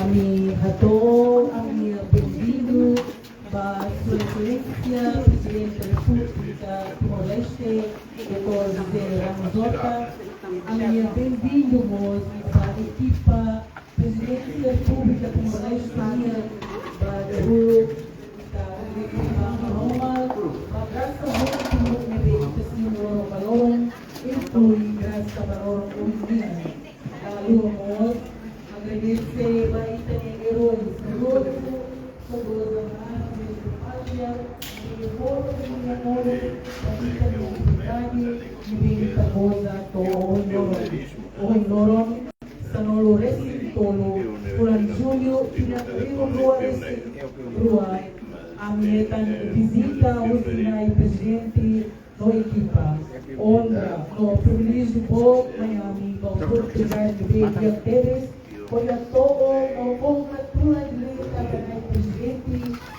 Ami hatol, ami bem-vindo para Sua Excelência, Presidente da República Timor-Leste, Dr. José Ramos Horta. Ami bem-vindo para a equipa Presidente da República Timor-Leste, para Roma, para graça muito nebe Senhor Valor, inclui graça Valor Unidade. Alô, agradecer a Itania Heróis, Senhor, Senhor Amado, Pátria, e o povo de minha mãe, a Itania Unidade, e bem tabosa, o Noron, Sanolo Recintolo, Pulan Júlio, Pinacrio Rua Rua, a minha visita ao Sinai Presidente da equipa. Honra, no privilégio bom, Miami, ao Presidente Bedia Pérez, foi a todo, no congratula direita para o Presidente,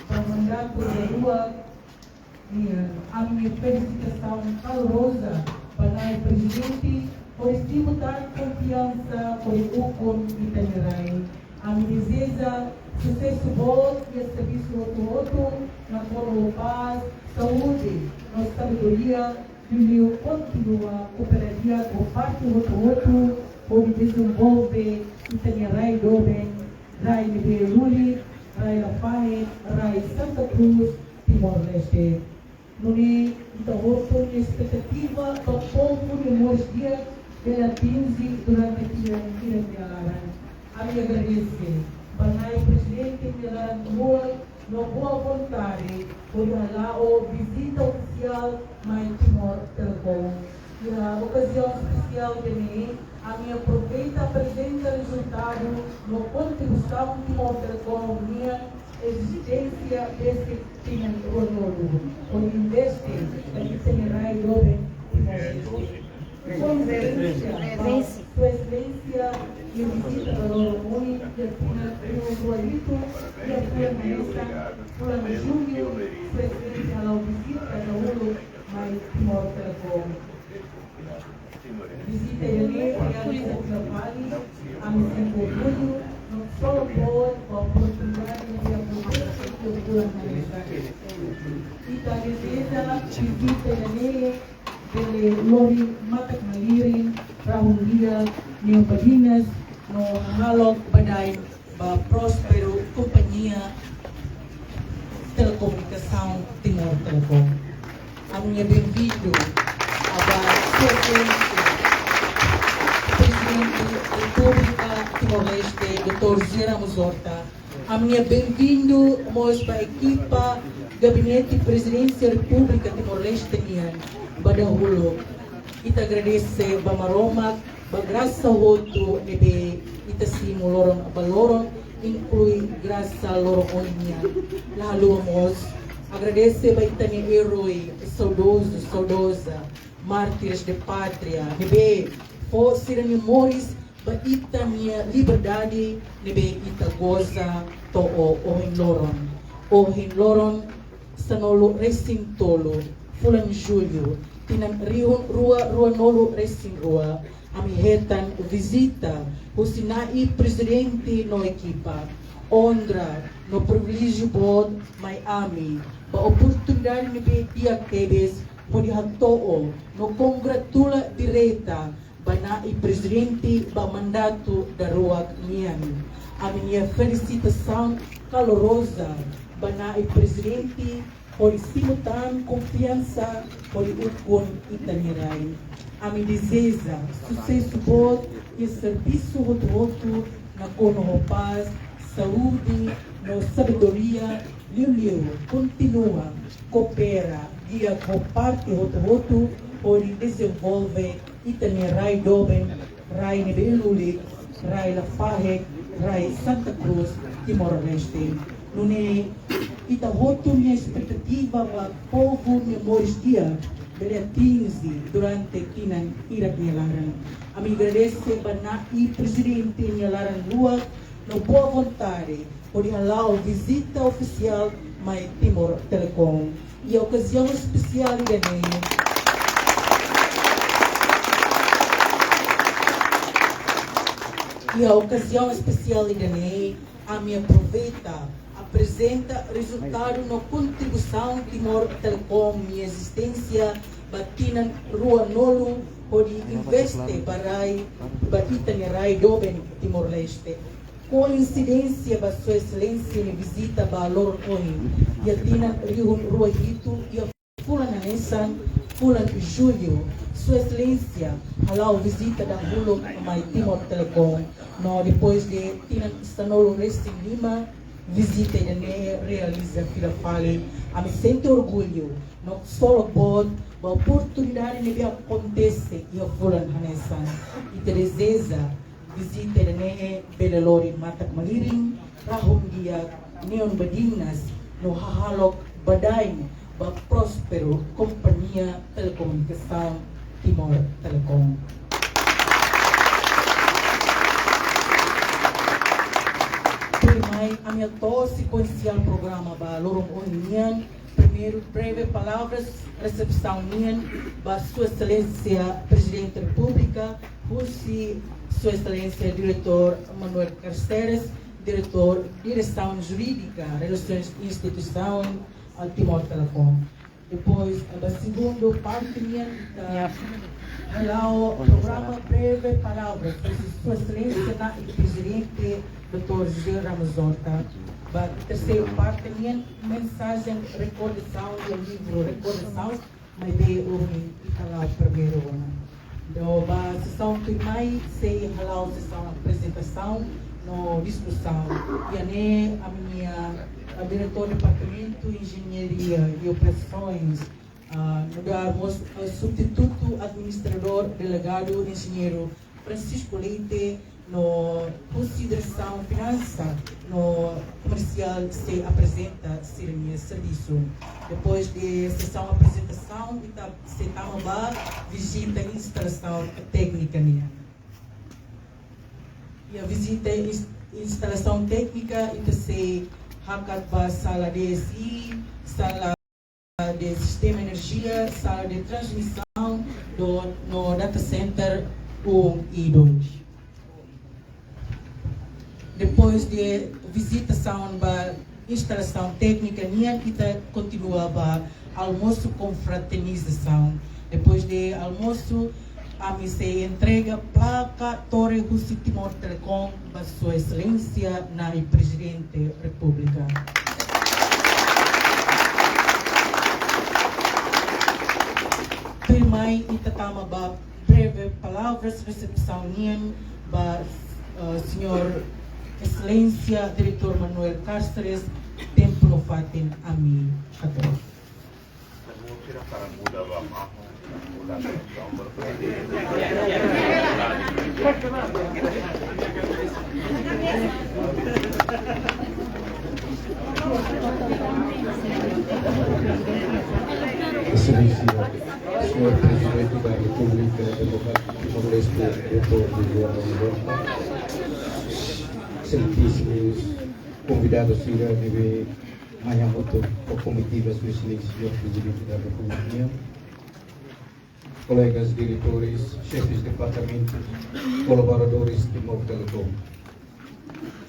para o mandato da rua, a minha felicitação calorosa para o Presidente, por estimular confiança por o com Itanerai. A minha deseja sucesso bom e serviço ao outro, na qual paz, saúde, na sabedoria, e continua cooperaria por parte do outro, onde desenvolve Itanerai Doben, Rai Nibeiruli, Rai Lafahe, Rai Santa Cruz, Timor-Leste. Nuni, então, expectativa do povo de Moisés pela 15 durante a tira de Alaran. A minha agradecer para o Presidente de Alaran no boa vontade por lá o visita oficial mais Timor Telecom. E a ocasião especial de mim, a minha aproveita apresenta resultado no contribuição Timor Telecom minha existência desde que tinha o novo. Onde investe em Itanerai Doben Sua Excelência, e visita valor muito, e a Guarito, e a sua mesa, Fulano Júlio, Presidente da visita da Ulo, mais Timor Telecom. Visita ele, realiza o trabalho, a missão do orgulho, não só por a oportunidade de aproveitar a cultura nacional. E da visita ele, pelo Lori Matak Malirin, Rahundia, Neopadinas, no Halog Badai, ba Prospero Companhia Telecomunicação Timor Telecom. A minha bem-vindo a Sua Excelência, Presidente da República Timor-Leste, Dr. José Ramos Horta. A minha bem-vindo para a equipa Gabinete Presidência da República Timor-Leste, Badahulo. Ita agradece Bamaroma, Bagraça Hoto, Nebe, Ita Simo Loron Abaloron, inclui Graça Loron Olinha. Lahaluamos, agradece a Itani Herói, saudoso, saudosa, mártires de pátria, Nebe, for Sirani Mois, ba ita niya liberdade nebe ita goza to o hinloron sa nolo racing tolo fulan julho tinan rua nolo racing rua amihetan visita o sinai presidente no equipa Ondra no privilégio bod Miami ba oportunidade nebe dia kebes pode hatoo no congratula direta bana i presidente ba mandato da ruag niyan. A minha felicitação calorosa bana i presidente por simultânea confiança por ukon itanirai. A minha deseja sucesso bom e serviço roto na kono paz, saúde, no sabedoria, liu continua, coopera, guia com parte roto por desenvolver Itania Rai Doben, Rai Nebeluli, Rai Lafayette, Rai Santa Cruz, Timor-Leste. Não é ita roto minha expectativa para povo memórias dia, bele 15 durante kinan irak nilaran. A me agradece bana e presidente nilaran luar no boa vontade por halau visita oficial mai Timor Telecom e a ocasião especial de E a ocasião especial de a me apresenta resultado na contribuição Timor Telecom minha existência batinan rua nolo por investe barai batita rai doben Timor-Leste. Coincidência ba sua excelência ne visita ba lor oi e atinan rua hito e a fulan anesan fulan julho sua excelência halau visita da hulog mai Timor Telecom no depois de tinan Stanolo Racing Lima visita e ne realiza fila fale a me sente orgulho no solo bod a oportunidade ne acontece e a fulan anesan e te deseja visita e ne belelori matak maliring rahum dia neon badinas no hahalok badain ba prospero companhia telecomunicação Timor Telecom. Primai a minha sequencial programa ba lorong unian primeiro breve palavras recepção unian ba sua excelência presidente da república Russi sua excelência diretor Manuel Carceres direção jurídica relações instituição al Timor Telecom. Depois, a segunda parte minha o programa breve palavras sua excelência na presidente Dr. José Ramos Horta. A terceira parte minha mensagem recordação do livro recordação mas de o primeiro ano. A sessão primeira se halau sessão apresentação no discussão e a minha diretor do departamento de engenharia e operações no substituto administrador delegado engenheiro Francisco Leite no consideração finança no comercial se apresenta ser minha serviço depois de sessão apresentação se estava visita e instalação técnica minha e a visita e instalação técnica se hakat ba sala de SI, sala de sistema energia, sala de transmissão no data center 1 e 2. Depois de visitação ba instalação técnica, kita continua ba almoço com fraternização. Depois de almoço, a mim se entrega placa Torre Russi Timor Telecom para sua excelência na presidente da república. Primeiro, itatama ba breve palavras recepção nian ba senhor excelência diretor Manuel Cáceres Templo Fatin Ami Kato. Excelência, Senhor Presidente da República Democrática de Timor-Leste, Dr. Miguel Almeida, excelentíssimos convidados a nível Mayamoto, ou comitiva, Sua Excelência, Senhor Presidente da República, colegas diretores, chefes de departamento, colaboradores de Timor Telecom.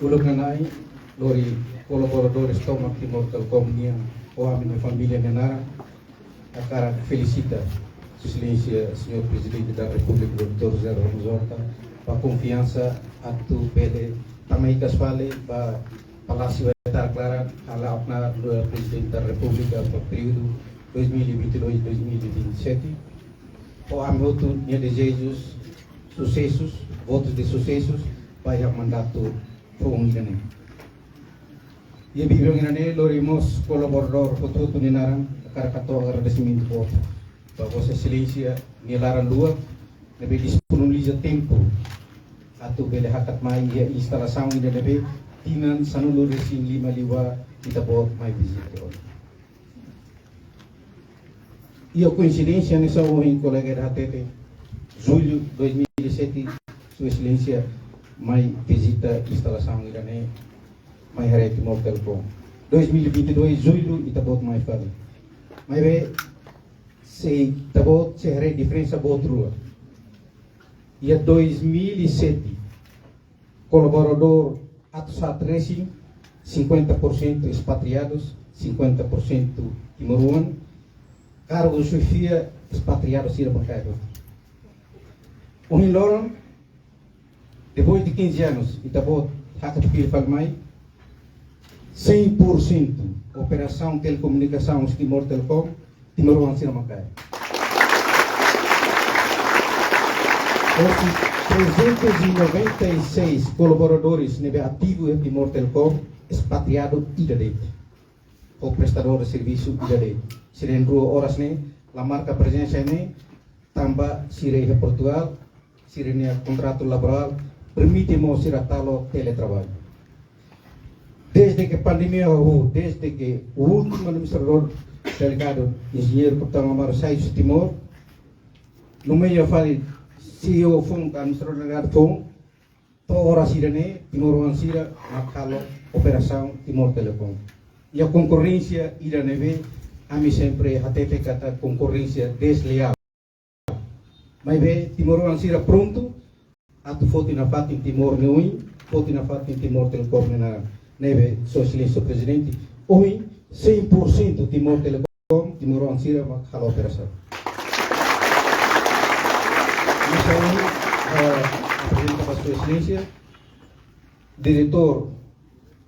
Ulukanai, lori colaboradores Toma Timor Telecom, ou a minha família Nenara, a cara felicita Sua Excelência, Senhor Presidente da República, Dr. José Ramos Horta, a confiança a tu pede também que fale para Palácio estar clara a la do Presidente da República para o período 2022-2027. O amigo minha desejos, sucessos, votos de sucessos para o mandato para o Irane. E a Bíblia Irane, lorimos colaborador com todo o Ninaram, para agradecimento voto. Para Vossa Excelência, Nilaran Lua, deve disponibilizar tempo a tu bele hakat mai a instalação ainda deve tinan sanulu resin 5 liwa kita bot mai visita. E a coincidência nessa hoje colega da HTT, julho 2017, Sua Excelência mai visita instalação irane mai hari Timor Telecom. 2022 julho kita bot mai fali. Mai be se tabot se hari diferença bot rua. E a 2007 colaborador Atusat Racing 50% expatriados, 50% timoruan, cargo Sofia expatriados Sira Bancário. O Hinloran, depois de 15 anos, Itabot Hakatupir Palmai, 100% operação telecomunicação Timor Telecom, Timoruan Sira Bancário. 396 colaboradores ativos em Timor Telecom, expatriado idadete, ou prestador de serviço idadete. Se em 2 horas, a marca presença também se Portugal, se contrato laboral, permite-nos ir a tal teletrabalho. Desde que a pandemia houve, desde que o último administrador delegado, engenheiro Capitão Amaro Sais Timor, no meio fale CEO Fung administrador delegado Fung, toda hora sirene, Timor Sira, makalo operação Timor Telecom. E a concorrência ira neve, a mim sempre a TV kata concorrência desleal. Mas ve Timor Sira pronto, a tu foto na fato em Timor Neui, foto na fato em Timor Telecom na neve, Sua Excelência Presidente, hoje 100% Timor Telecom, Timor Sira, makalo operação. Apresenta para Sua Excelência, diretor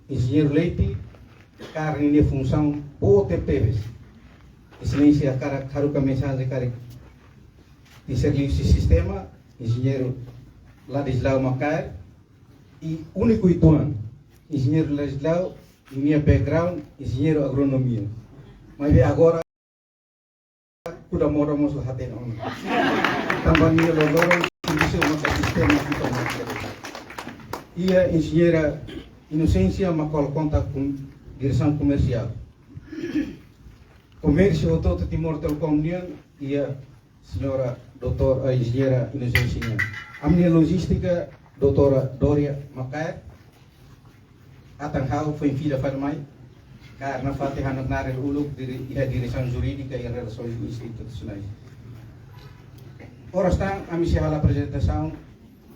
engenheiro Leite, carne de função OTPs. Excelência, caruca mensagem de serviço de sistema, engenheiro Ladislau Macair, e único ituan, engenheiro Ladislau, em minha background, engenheiro agronomia. Mas agora, kuda moramos lá até não. Também minha logoro, serviço de sistema informático. E a engenheira Inocência Macol conta com direção comercial. Comércio todo Timor Telecom e a senhora doutora engenheira Inocência. A minha logística, doutora Dória Macair, a Tanghau foi filha para mãe, karena Fatihah Nagnarer Uluk e a direção jurídica e relações institucionais. Ora está a minha apresentação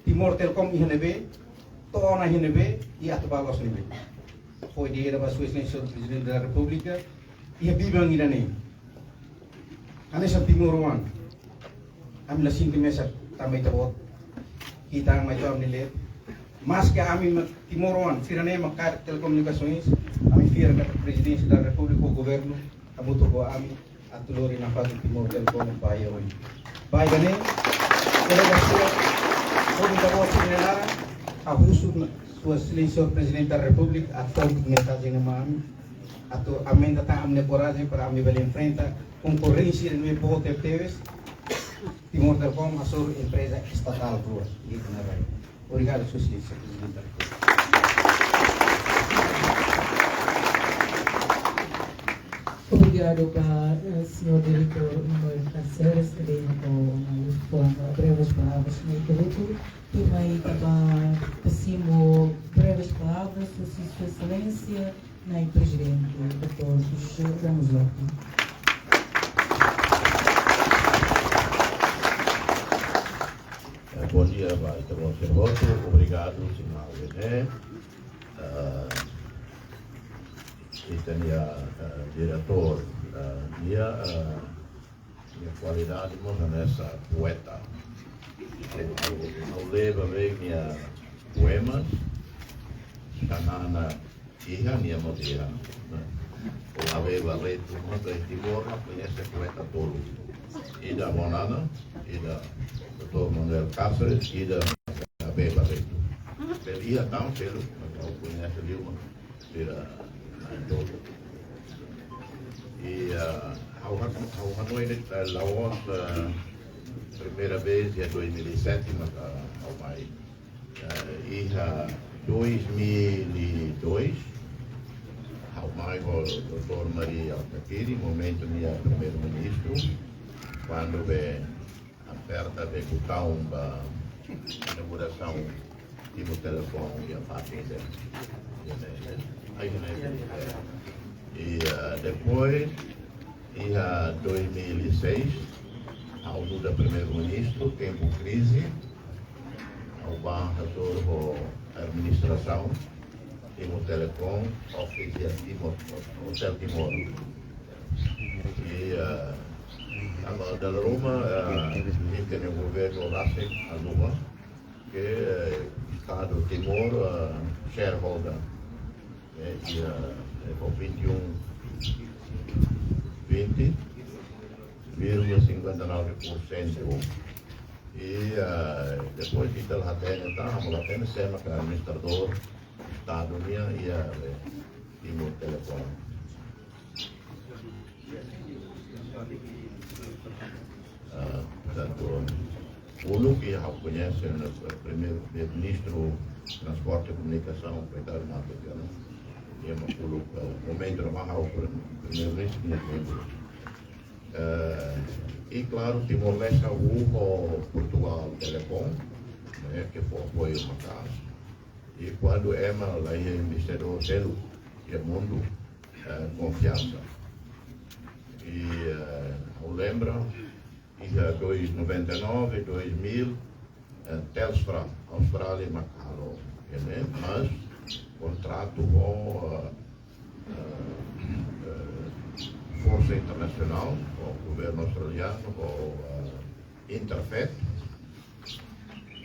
Timor Telecom e Hinebe, Tona Hinebe e Atubalos Hinebe. Foi de era Sua Excelência Presidente da República e a Bíblia Irane. Anes ang Timuruan, kami lasing timesa tambay tabot, kita ang may tawag nila. Mas que kami Timuruan, Sirane magkar telekomunikasyonis, kami firma at Presidente da República o Governo, kamuto ko kami at tulorin ang pati Timor Telecom ng bayan. Bayan gani, kaya sila, kung tabot sa nila, kahusog na Sua Excelência Presidente da República, at tawag mensagem ng mga at amin tatang amne coragem para ami bel enfrenta concorrência no povo TVs Timor Telecom a sua empresa estatal rua dito na Rai. Obrigado, Sua Excelência Presidente da República. obrigado para o senhor diretor Manuel Cáceres, também com breves palavras no grupo. E aí também passimo breves palavras a Sua Excelência, na Presidente de todos. Vamos lá. Bom dia, vai ter bom voto. Obrigado, senhor René. Este diretor, minha qualidade nessa poeta. Eu levo bem minha poemas, canana iha minha modera. Eu aveva letto uma vez de morra, conhece poeta todo. Ida Bonana, ida Dr. Manuel Cáceres, ida aveva letto. Per ia tão pelo, eu conheço de uma, pela todo. E ao Hanoi Laos, primeira vez em 2007, mas ao mai, ia 2002, ao mai o Dr. Maria Alcaquiri, momento minha primeiro-ministro, quando veio aperta de botar uma inauguração de um telefone e a fábrica e depois em 2006 ao Lula primeiro-ministro tempo crise ao barrador da administração e o telecom oficial Hotel Timor e agora da Roma tem o governo Racing a Luma que Estado Timor shareholder e com 20,59% e depois de ter a cena que o administrador Estado e Timor Telecom. Portanto, o Luque já conhece o primeiro-ministro de Transporte e Comunicação, Pedro Marcos, e o momento normal o primeiro-ministro. E claro, Timor-Leste houve Portugal Telecom, né, que foi uma casa. E quando Emma lá ia investidor dele, que é mundo, confiança. E eu lembro, em 1999, 2000, Telstra, Austrália e Macau, né? Mas contrato com Força Internacional, com o governo australiano, com Interfet,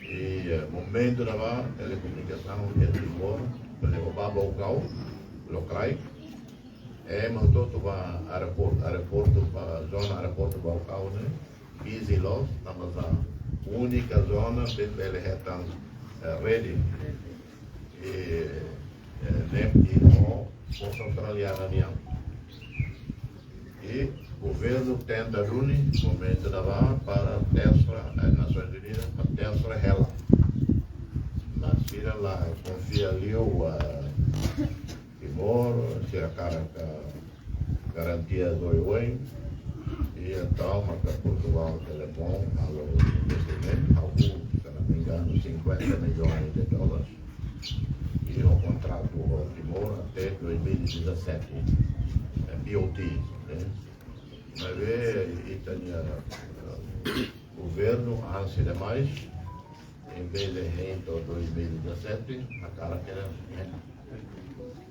e momento da telecomunicação de Timor, para levar o Baucau, locais, mas todo para aeroporto, para zona aeroporto Baucau, né? Easy Loss, estamos a única zona que ele está ready e com Força Australiana e o governo tenta unir momento da para Telstra, Nações Unidas, para Telstra Hela. Mas se ela confia ali o Timor, se a garantia do Oi, e então, para Portugal Telecom, alô, investimento, algo, se não me engano, 50 milhões de dólares. E o contrato do Timor até 2017, BOT, né? Mas e tem o governo, antes de mais, em vez de rente 2017, a cara que era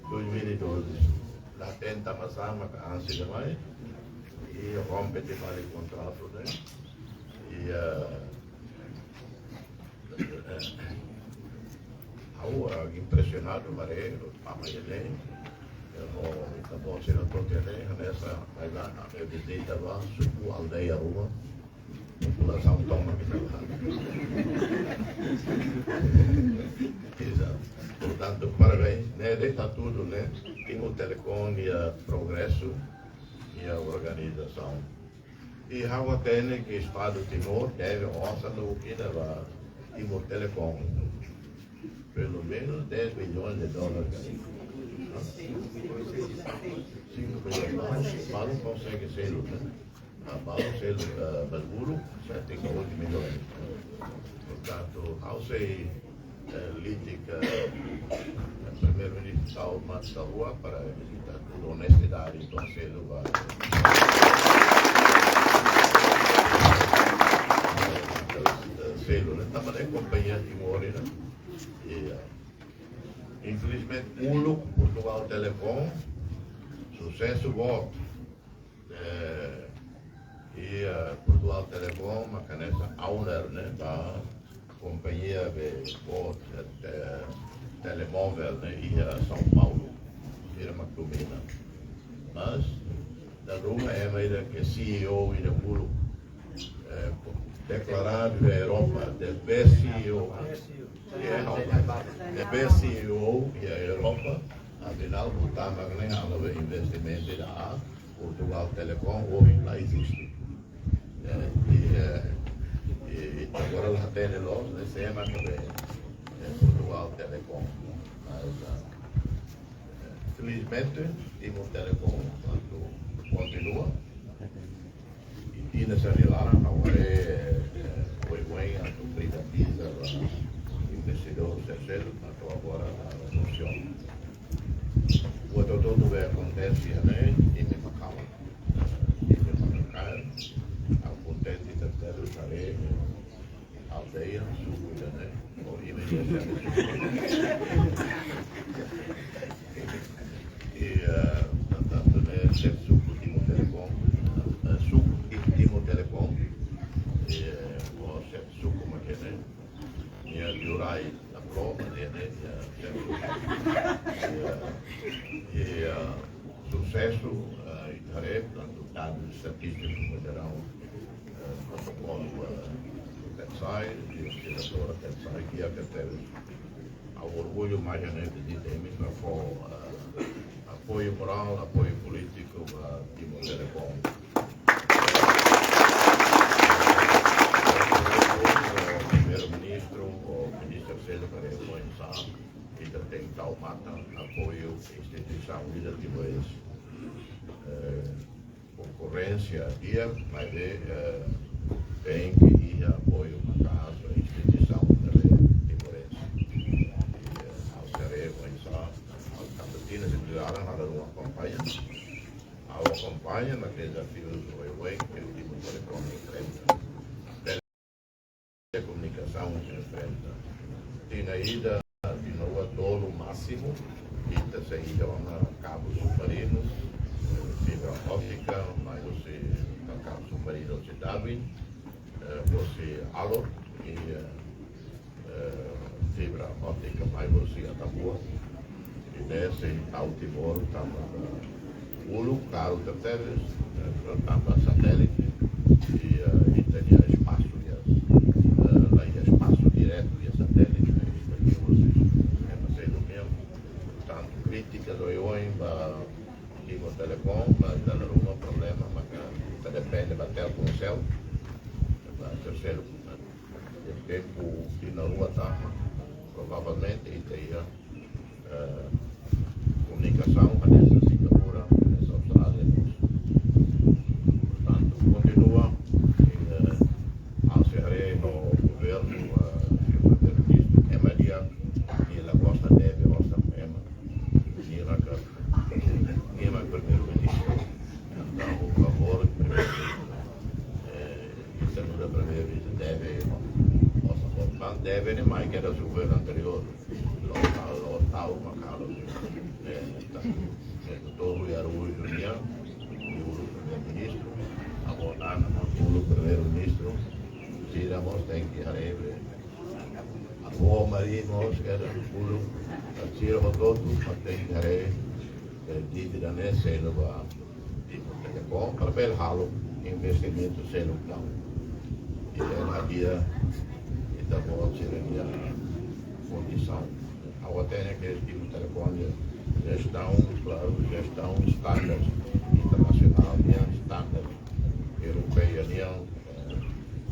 2012. Lá tenta passar, mas antes de mais, e rompe de vários contratos, né? E impressionado, Mareiro, Pamayelém, eu vou ser no Tontelém, nessa, vai lá, a visita lá, subo a aldeia rua, população toma aqui na Exato. Portanto, parabéns, né? Está tudo, né? Tem o Telecom e a Progresso e a organização. E a tem que o Estado de Timor deve ossa no que leva Timor Telecom. Pelo menos 10 milhões de dólares. 5 milhões. Malu consegue selo, né? Malu selo Basburo, 7,8 milhões. Portanto, ao ser lítica, primeiro-ministro Saúl Matsarua para visitar toda honestidade, então selo vai. Selo, né? Também é companhia de Mori, né? Infelizmente, Portugal Telecom, sucesso bom. Portugal Telecom, a caneta owner, né, da companhia de telemóvel, né, e São Paulo, era uma domina. Mas, da Roma é ainda que CEO e da Puro declarado na Europa, the best CEO. The best CEO e a Europa, afinal, botar a investimento da Portugal Telecom, hoje lá existe. E agora lá tem nós, né, cena também, Portugal Telecom. Mas, felizmente, temos Telecom, quando continua. E tinha se anilara, agora foi bem, a privatiza, investidor terceiro, então agora a funciona. O todo vai acontecer, né, em Macau. Ao contente de terceiro jaré, aldeia, sucuida, né, ou portanto, né, ser suco telecom, suco telecom, ou ser suco maquene, e a Jurai, a prova, né, sucesso, e jaré, portanto, dados estatísticos federal, protocolo PETSAI, e a senadora PETSAI, que é a que teve ao orgulho mais genérico de termos apoio moral, apoio político a Timor Telecom. O primeiro-ministro, o ministro Célio Pereira Moensá, e também Taumata, apoio à instituição líder timorense. Concorrência dia, mas tem que ir apoio a casa, a instituição timorense. Ao ser Moensá, as campeonas se tiraram na rua acompanha. Ao acompanha naquele desafio do Huawei, que o Timor Telecom enfrenta. Telecomunicação enfrenta. Tinha ida de novo a dolo máximo, e saída a cabos submarinos, fibra óptica, mas você cabo submarino de Darwin, você Alor e fibra óptica, mas você Atabua, e desce ao Timor, estava Ulu, Caro Terteres, estava satélite, e tinha espaço, lá ia espaço direto e satélite, e vocês sendo mesmo, tanto crítica do IOIM, Timor Telecom, mas não há um problema, mas depende bater com o céu, terceiro, o tempo que na rua está, provavelmente, e teria comunicação nessa Singapura, nessa Austrália. Portanto, continua a ser no governo, o primeiro-ministro, Emaria, e ela gosta deve, gosta mesmo, e ela primeiro-ministro, então, por favor, primeiro-ministro, isso não primeiro-ministro deve, mais que era o governo anterior, local, Macau, todo o Aru Junião, e o primeiro-ministro, abordar o primeiro-ministro, tiramos tem que arreve, a boa marinhos, que era o pulo, tiramos todos, mas tem que arreve, dívida nesse lugar, Telecom, para ver halo, investimento sem lugar. E ela havia, então, seria condição. A até aquele tipo de telefone, gestão, claro, gestão standard internacional, standard europeia,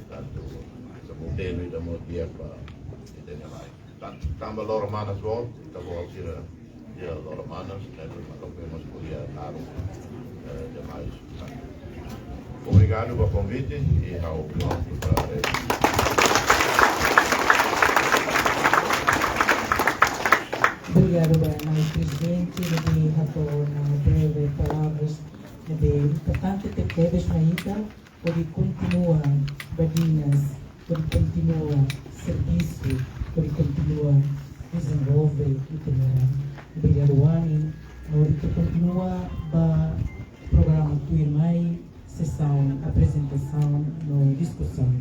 tanto esse modelo da modia para entender mais. Tanto também lá romanas volta, então vou tirar Dia dos Hermanos, nós vamos poder dar demais. Obrigado pelo convite e ao pronto para Obrigado, Brian. Presidente, de rato na breve palavras de importante ter teves na ida, pode continuar badinas, pode continuar serviço, pode continuar desenvolver itinerário. Obrigado, Ani. Nós continua a programa que irmãe sessão, apresentação, no discussão.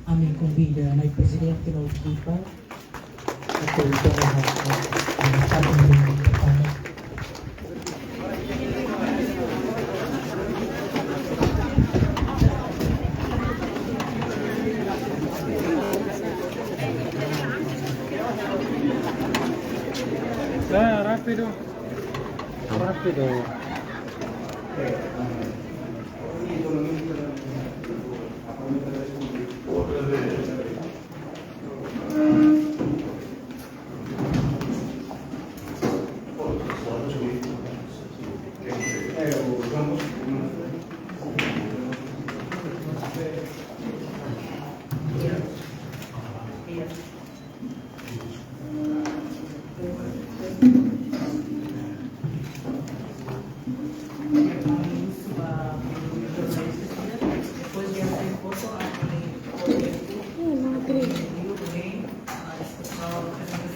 A mim convida na presidente da equipa. Rápido. Rápido. Depois de haver foto, a discussão, a apresentação.